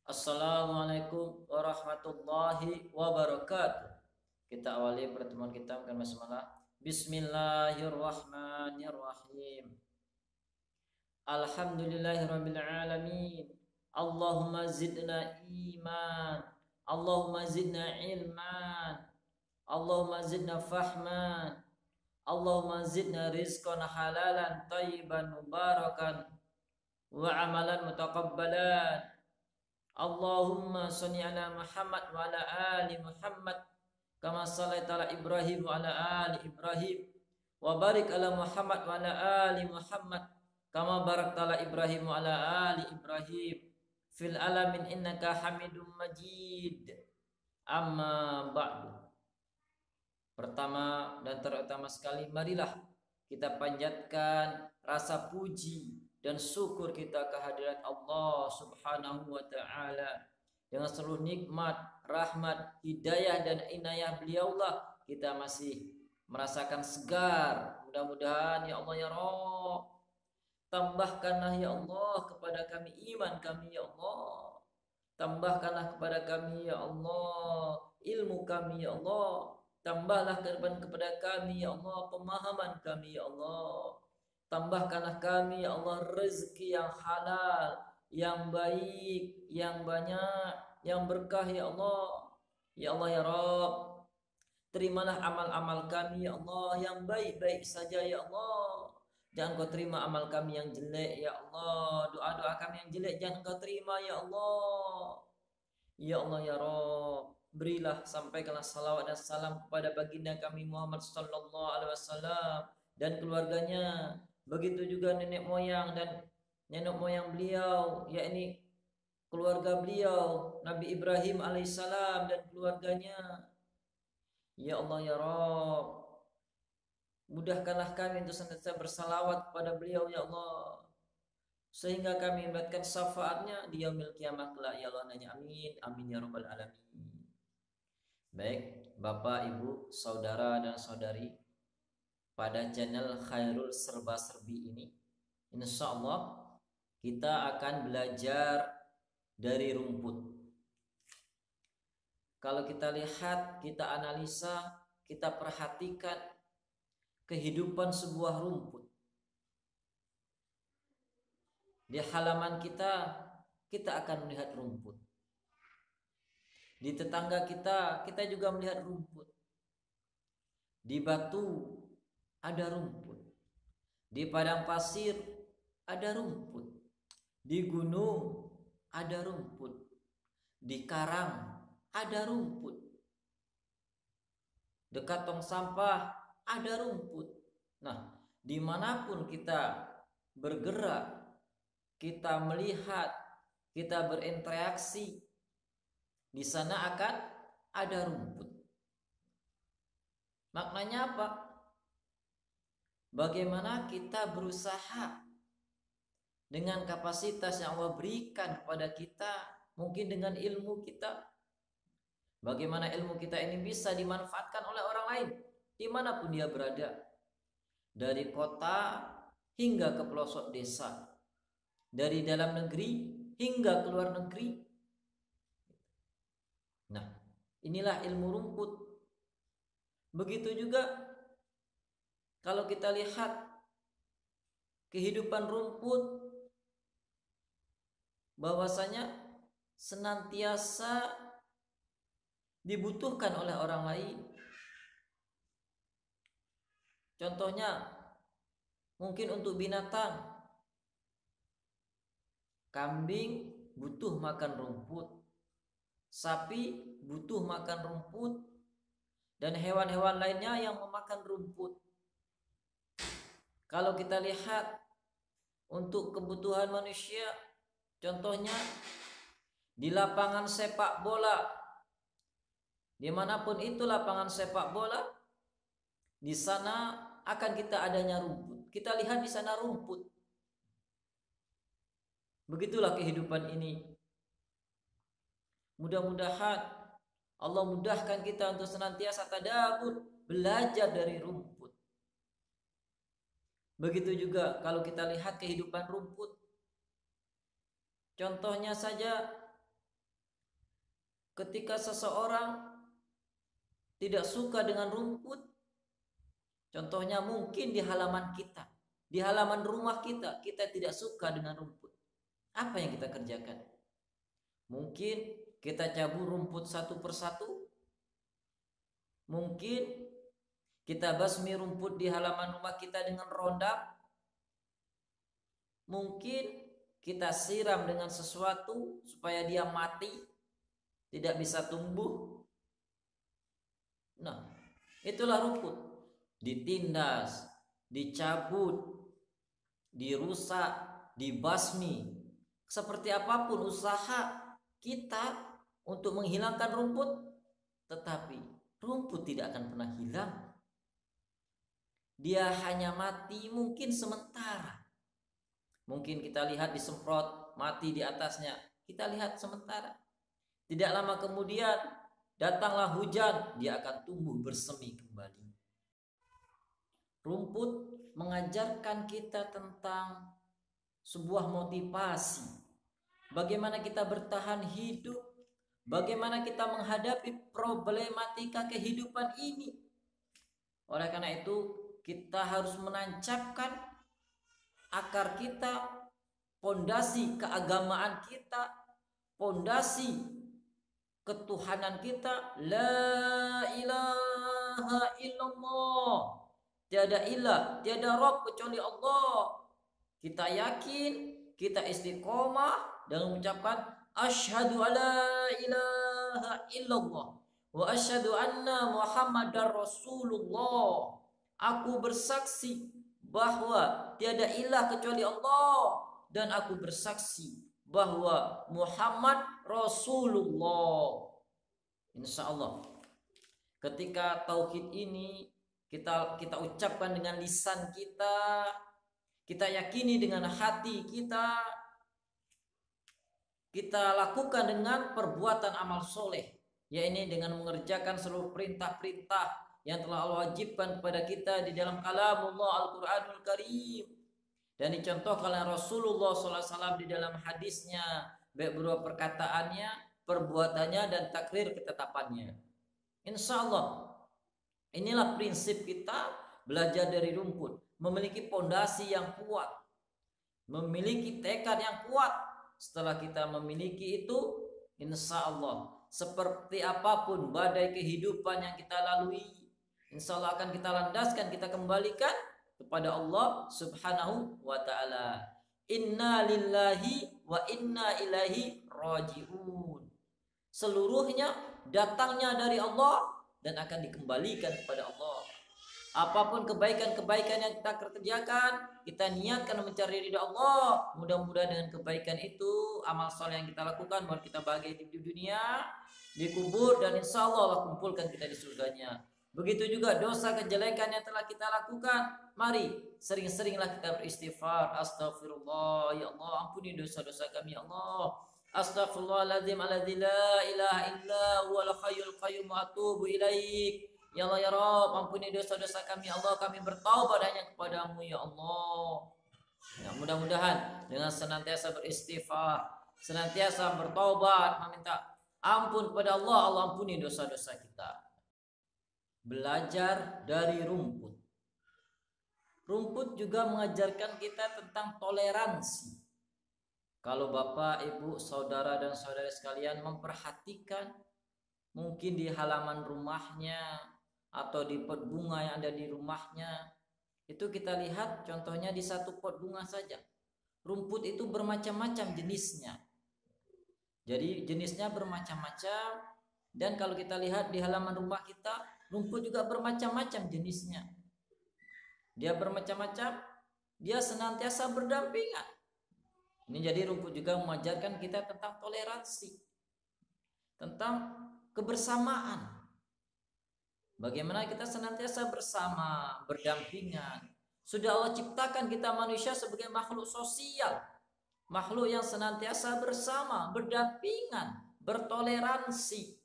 Assalamualaikum warahmatullahi wabarakatuh. Kita awali pertemuan kita dengan basmalah. Bismillahirrahmanirrahim. Alhamdulillahirabbil alamin. Allahumma zidna iman. Allahumma zidna ilman. Allahumma zidna fahman. Allahumma zidna rizqan halalan tayyiban mubarakan wa amalan mutaqabbalan. Allahumma sholli ala Muhammad wa ala ali Muhammad kama shallaita ala Ibrahim wa ala ali Ibrahim wa barik ala Muhammad wa ala ali Muhammad kama barakta ala Ibrahim wa ala ali Ibrahim fil alamin innaka Hamidum Majid. Amma ba'du. Pertama dan terutama sekali, marilah kita panjatkan rasa puji dan syukur kita kehadirat Allah Subhanahu wa taala. Dengan seluruh nikmat, rahmat, hidayah dan inayah beliaulah kita masih merasakan segar. Mudah-mudahan ya Allah ya Rabb, tambahkanlah ya Allah kepada kami iman kami ya Allah. Tambahkanlah kepada kami ya Allah ilmu kami ya Allah. Tambahlah kepada kami ya Allah pemahaman kami ya Allah. Tambahkanlah kami ya Allah rezeki yang halal, yang baik, yang banyak, yang berkah ya Allah. Ya Allah ya Rabb, terimalah amal-amal kami ya Allah yang baik-baik saja ya Allah. Jangan kau terima amal kami yang jelek ya Allah. Doa-doa kami yang jelek jangan kau terima ya Allah. Ya Allah ya Rabb, berilah sampaikanlah salawat dan salam kepada baginda kami Muhammad sallallahu alaihi wasallam dan keluarganya. Begitu juga nenek moyang dan nenek moyang beliau, yakni keluarga beliau Nabi Ibrahim alaihissalam dan keluarganya. Ya Allah ya Rabb, mudahkanlah kami untuk senantiasa bersalawat kepada beliau ya Allah, sehingga kami mendapatkan syafaatnya di yaumil kiamah kelak ya Allah. Nanya amin amin ya rabbal alamin. Baik Bapak Ibu saudara dan saudari, pada channel Khairul Serba Serbi ini insya Allah kita akan belajar dari rumput. Kalau kita lihat, kita analisa, kita perhatikan kehidupan sebuah rumput. Di halaman kita akan melihat rumput. Di tetangga kita juga melihat rumput. Di batu ada rumput. Di padang pasir ada rumput. Di gunung ada rumput. Di karang ada rumput. Dekat tong sampah ada rumput. Nah, dimanapun kita bergerak, kita melihat, kita berinteraksi, di sana akan ada rumput. Maknanya apa? Bagaimana kita berusaha dengan kapasitas yang Allah berikan kepada kita, mungkin dengan ilmu kita. Bagaimana ilmu kita ini bisa dimanfaatkan oleh orang lain dimanapun dia berada, dari kota hingga ke pelosok desa, dari dalam negeri hingga ke luar negeri. Nah, inilah ilmu rumput. Begitu juga kalau kita lihat kehidupan rumput, bahwasanya senantiasa dibutuhkan oleh orang lain. Contohnya mungkin untuk binatang, kambing butuh makan rumput, sapi butuh makan rumput, dan hewan-hewan lainnya yang memakan rumput. Kalau kita lihat untuk kebutuhan manusia, contohnya di lapangan sepak bola, dimanapun itu lapangan sepak bola, di sana akan kita adanya rumput. Kita lihat di sana rumput. Begitulah kehidupan ini. Mudah-mudahan Allah mudahkan kita untuk senantiasa tadabbur, belajar dari rumput. Begitu juga kalau kita lihat kehidupan rumput. Contohnya saja ketika seseorang tidak suka dengan rumput, contohnya mungkin di halaman kita, di halaman rumah kita, kita tidak suka dengan rumput. Apa yang kita kerjakan? Mungkin kita cabut rumput satu persatu. Mungkin kita basmi rumput di halaman rumah kita dengan rondak. Mungkin kita siram dengan sesuatu supaya dia mati, tidak bisa tumbuh. Nah, itulah rumput. Ditindas, dicabut, dirusak, dibasmi. Seperti apapun usaha kita untuk menghilangkan rumput, tetapi rumput tidak akan pernah hilang. Dia hanya mati mungkin sementara. Mungkin kita lihat disemprot, mati di atasnya. Kita lihat sementara. Tidak lama kemudian datanglah hujan, dia akan tumbuh bersemi kembali. Rumput mengajarkan kita tentang sebuah motivasi. Bagaimana kita bertahan hidup, bagaimana kita menghadapi problematika kehidupan ini. Oleh karena itu, kita harus menancapkan akar kita, pondasi keagamaan kita, pondasi ketuhanan kita. La ilaha illallah. Tiada ilah, tiada Rabb kecuali Allah. Kita yakin, kita istiqomah dengan mengucapkan asyhadu alla ilaha illallah wa asyhadu anna Muhammadar Rasulullah. Aku bersaksi bahwa tiada ilah kecuali Allah, dan aku bersaksi bahwa Muhammad Rasulullah. Insya Allah, ketika tauhid ini kita ucapkan dengan lisan kita yakini dengan hati kita lakukan dengan perbuatan amal soleh, yaitu dengan mengerjakan seluruh perintah-perintah yang telah Allah wajibkan kepada kita di dalam kalamullah Al-Quranul Karim, dan dicontohkan oleh Rasulullah SAW di dalam hadisnya, baik berupa perkataannya, perbuatannya, dan takrir ketetapannya. Insya Allah, inilah prinsip kita belajar dari rumput, memiliki pondasi yang kuat, memiliki tekad yang kuat. Setelah kita memiliki itu, insya Allah, seperti apapun badai kehidupan yang kita lalui, insya Allah akan kita landaskan, kita kembalikan kepada Allah Subhanahu wa ta'ala. Inna lillahi wa inna ilaihi raji'un. Seluruhnya datangnya dari Allah dan akan dikembalikan kepada Allah. Apapun kebaikan-kebaikan yang kita kerjakan, kita niatkan mencari ridha Allah. Mudah-mudahan dengan kebaikan itu, amal soleh yang kita lakukan, baru kita bahagia di dunia, dikubur, dan insya Allah kumpulkan kita di surganya. Begitu juga dosa kejelekan yang telah kita lakukan. Mari sering-seringlah kita beristighfar. Astaghfirullah, ya Allah, ampuni dosa-dosa kami, ya Allah. Astaghfirullahaladzim alladzi la ilaha illa huwal hayyul qayyum wa atubu ilaik. Ya Allah ya Rabb, ampuni dosa-dosa kami, ya Allah, kami bertaubat hanya kepadamu, ya Allah. Ya, mudah-mudahan dengan senantiasa beristighfar, senantiasa bertaubat, meminta ampun kepada Allah, Allah ampuni dosa-dosa kita. Belajar dari rumput. Rumput juga mengajarkan kita tentang toleransi. Kalau Bapak, Ibu, Saudara, dan Saudari sekalian memperhatikan, mungkin di halaman rumahnya atau di pot bunga yang ada di rumahnya, itu kita lihat contohnya di satu pot bunga saja, rumput itu bermacam-macam jenisnya. Jadi jenisnya bermacam-macam, dan kalau kita lihat di halaman rumah kita, rumput juga bermacam-macam jenisnya. Dia bermacam-macam, dia senantiasa berdampingan. Ini jadi rumput juga mengajarkan kita tentang toleransi, tentang kebersamaan. Bagaimana kita senantiasa bersama, berdampingan. Sudah Allah ciptakan kita manusia sebagai makhluk sosial, makhluk yang senantiasa bersama, berdampingan, bertoleransi.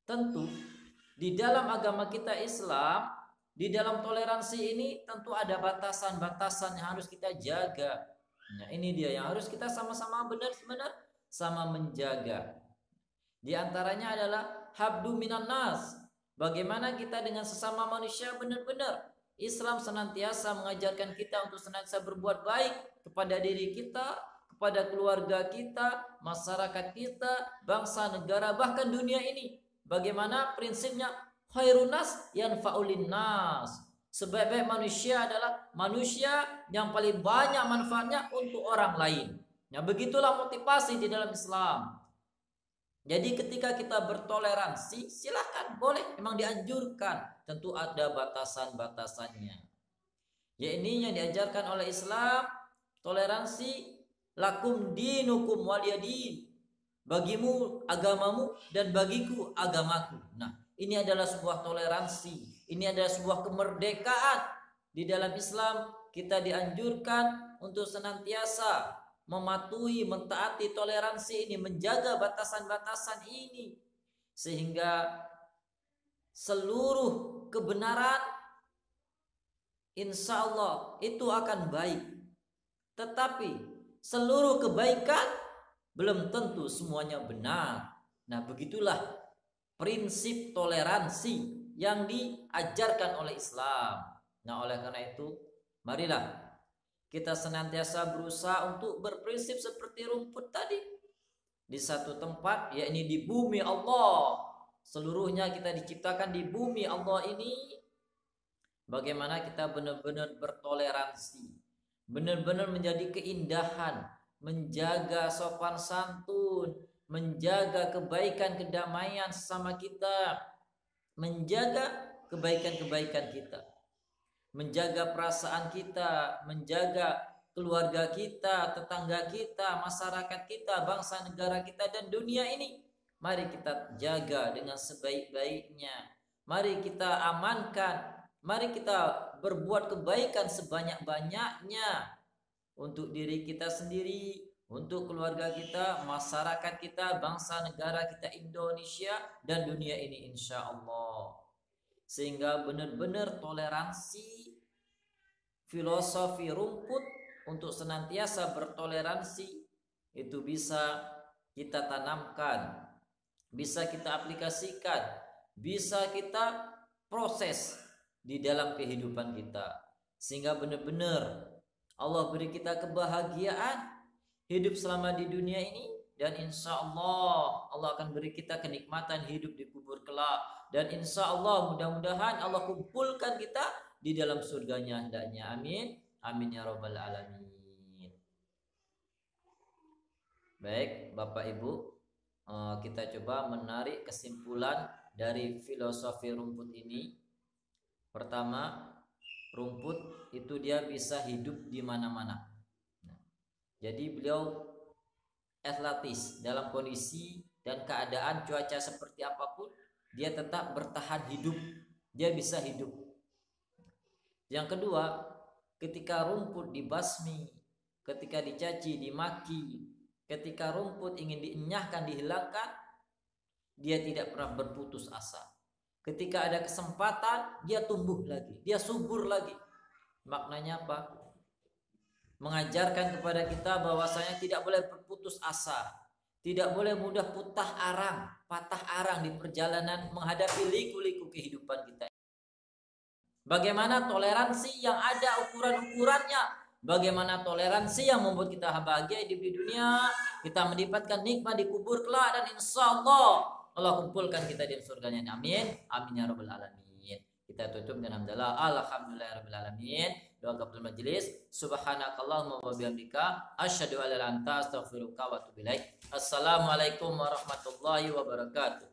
Tentu di dalam agama kita Islam, di dalam toleransi ini tentu ada batasan-batasan yang harus kita jaga. Nah, ini dia yang harus kita sama-sama benar-benar sama menjaga. Di antaranya adalah habdu minan nas. Bagaimana kita dengan sesama manusia benar-benar. Islam senantiasa mengajarkan kita untuk senantiasa berbuat baik kepada diri kita, kepada keluarga kita, masyarakat kita, bangsa, negara, bahkan dunia ini. Bagaimana prinsipnya? Khairun nas yanfa'ulin nas. Sebaik-baik manusia adalah manusia yang paling banyak manfaatnya untuk orang lain. Nah, begitulah motivasi di dalam Islam. Jadi ketika kita bertoleransi, silahkan, boleh, memang dianjurkan. Tentu ada batasan-batasannya. Ya, ini yang diajarkan oleh Islam, toleransi, lakum dinukum waliyadin. Bagimu agamamu dan bagiku agamaku. Nah, ini adalah sebuah toleransi. Ini adalah sebuah kemerdekaan. Di dalam Islam kita dianjurkan untuk senantiasa mematuhi, mentaati toleransi ini, menjaga batasan-batasan ini, sehingga seluruh kebenaran insya Allah itu akan baik. Tetapi seluruh kebaikan belum tentu semuanya benar. Nah, begitulah prinsip toleransi yang diajarkan oleh Islam. Nah, oleh karena itu, marilah kita senantiasa berusaha untuk berprinsip seperti rumput tadi. Di satu tempat, yakni di bumi Allah. Seluruhnya kita diciptakan di bumi Allah ini. Bagaimana kita benar-benar bertoleransi, benar-benar menjadi keindahan, menjaga sopan santun, menjaga kebaikan kedamaian sesama kita, menjaga kebaikan-kebaikan kita, menjaga perasaan kita, menjaga keluarga kita, tetangga kita, masyarakat kita, bangsa negara kita, dan dunia ini. Mari kita jaga dengan sebaik-baiknya. Mari kita amankan. Mari kita berbuat kebaikan sebanyak-banyaknya untuk diri kita sendiri, untuk keluarga kita, masyarakat kita, bangsa negara kita Indonesia, dan dunia ini insya Allah. Sehingga benar-benar toleransi, filosofi rumput untuk senantiasa bertoleransi itu bisa kita tanamkan, bisa kita aplikasikan, bisa kita proses di dalam kehidupan kita, sehingga benar-benar Allah beri kita kebahagiaan hidup selama di dunia ini, dan insya Allah Allah akan beri kita kenikmatan hidup di kubur kelak, dan insya Allah mudah-mudahan Allah kumpulkan kita di dalam surganya hendaknya. Amin, amin ya rabbal alamin. Baik Bapak Ibu, kita coba menarik kesimpulan dari filosofi rumput ini. Pertama, rumput itu dia bisa hidup di mana-mana. Jadi beliau atletis, dalam kondisi dan keadaan cuaca seperti apapun, dia tetap bertahan hidup, dia bisa hidup. Yang kedua, ketika rumput dibasmi, ketika dicaci, dimaki, ketika rumput ingin dienyahkan, dihilangkan, dia tidak pernah berputus asa. Ketika ada kesempatan, dia tumbuh lagi, dia subur lagi. Maknanya apa? Mengajarkan kepada kita bahwasanya tidak boleh berputus asa, tidak boleh mudah patah arang di perjalanan menghadapi liku-liku kehidupan kita. Bagaimana toleransi yang ada ukuran-ukurannya, bagaimana toleransi yang membuat kita bahagia di dunia, kita mendapatkan nikmat di kubur kelak, dan insya Allah Allah kumpulkan kita di surganya. Amin, amin ya rabbal alamin. Kita tutup dengan hamdalah alhamdulillahirabbil alamin. Doa kafatul majelis. Subhanakallahumma wa bihamdika asyhadu an la ilaha illa anta astaghfiruka wa atubu ilaik. Assalamualaikum warahmatullahi wabarakatuh.